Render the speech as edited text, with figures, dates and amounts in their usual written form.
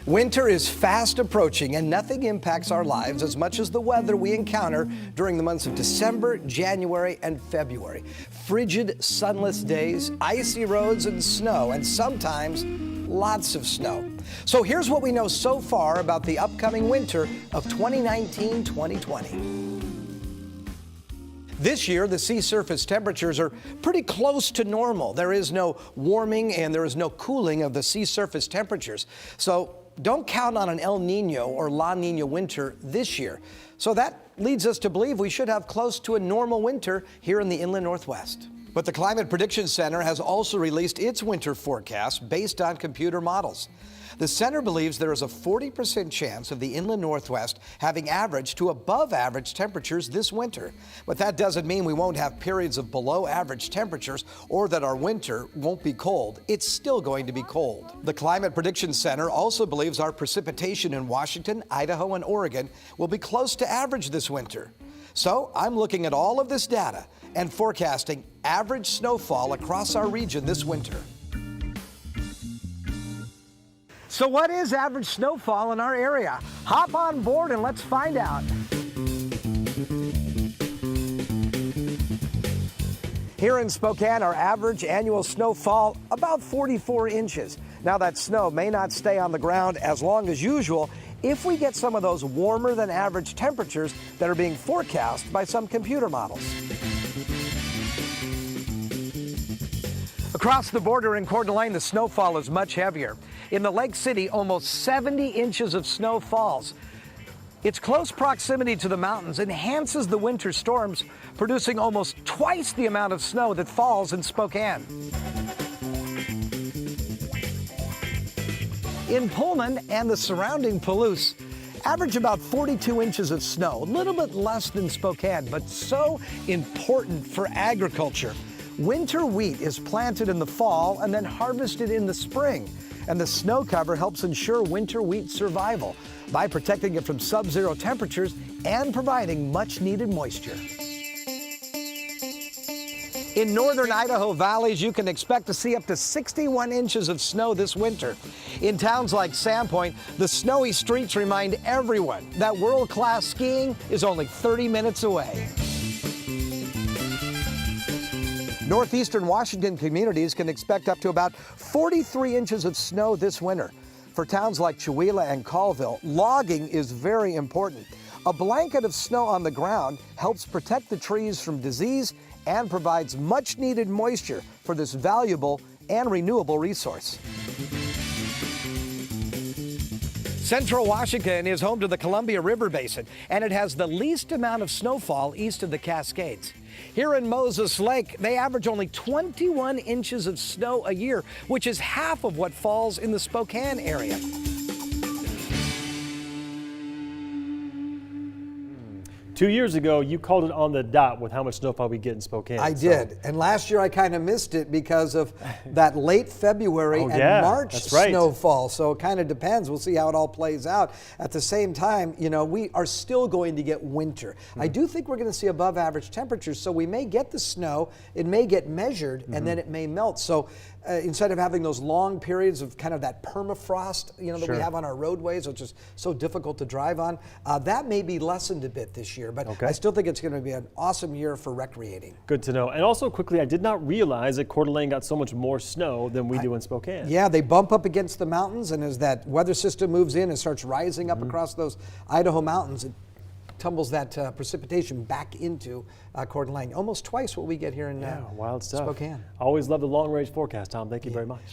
Winter is fast approaching, and nothing impacts our lives as much as the weather we encounter during the months of December, January, and February. Frigid, sunless days, icy roads, and snow, and sometimes lots of snow. So here's what we know so far about the upcoming winter of 2019-2020. This year, the sea surface temperatures are pretty close to normal. There is no warming and there is no cooling of the sea surface temperatures. So don't count on an El Nino or La Nina winter this year. So that leads us to believe we should have close to a normal winter here in the inland Northwest. But the Climate Prediction Center has also released its winter forecast based on computer models. The center believes there is a 40% chance of the inland Northwest having average to above average temperatures this winter. But that doesn't mean we won't have periods of below average temperatures or that our winter won't be cold. It's still going to be cold. The Climate Prediction Center also believes our precipitation in Washington, Idaho, and Oregon will be close to average this winter. So I'm looking at all of this data and forecasting average snowfall across our region this winter. So what is average snowfall in our area? Hop on board and let's find out. Here in Spokane, our average annual snowfall about 44 inches. Now that snow may not stay on the ground as long as usual if we get some of those warmer than average temperatures that are being forecast by some computer models. Across the border in Coeur d'Alene, the snowfall is much heavier. In the Lake City, almost 70 inches of snow falls. Its close proximity to the mountains enhances the winter storms, producing almost twice the amount of snow that falls in Spokane. In Pullman and the surrounding Palouse, average about 42 inches of snow, a little bit less than Spokane, but so important for agriculture. Winter wheat is planted in the fall and then harvested in the spring. And the snow cover helps ensure winter wheat survival by protecting it from sub-zero temperatures and providing much-needed moisture. In northern Idaho valleys, you can expect to see up to 61 inches of snow this winter. In towns like Sandpoint, the snowy streets remind everyone that world-class skiing is only 30 minutes away. Northeastern Washington communities can expect up to about 43 inches of snow this winter. For towns like Chewelah and Colville, logging is very important. A blanket of snow on the ground helps protect the trees from disease and provides much-needed moisture for this valuable and renewable resource. Central Washington is home to the Columbia River Basin, and it has the least amount of snowfall east of the Cascades. Here in Moses Lake, they average only 21 inches of snow a year, which is half of what falls in the Spokane area. Two years ago, you called it on the dot with how much snowfall we get in Spokane. I did, and last year I kind of missed it because of that late February and March snowfall. So it kind of depends. We'll see how it all plays out. At the same time, you know, we are still going to get winter. I do think we're going to see above average temperatures, so we may get the snow, it may get measured, and then it may melt. So instead of having those long periods of kind of that permafrost, you know, that we have on our roadways, which is so difficult to drive on, that may be lessened a bit this year. But I still think it's going to be an awesome year for recreating. Good to know. And also quickly, I did not realize that Coeur d'Alene got so much more snow than we do in Spokane. Yeah, they bump up against the mountains, and as that weather system moves in and starts rising up across those Idaho mountains, it tumbles that precipitation back into Coeur d'Alene. Almost twice what we get here in wild stuff. Spokane. Always love the long-range forecast, Tom. Thank you very much.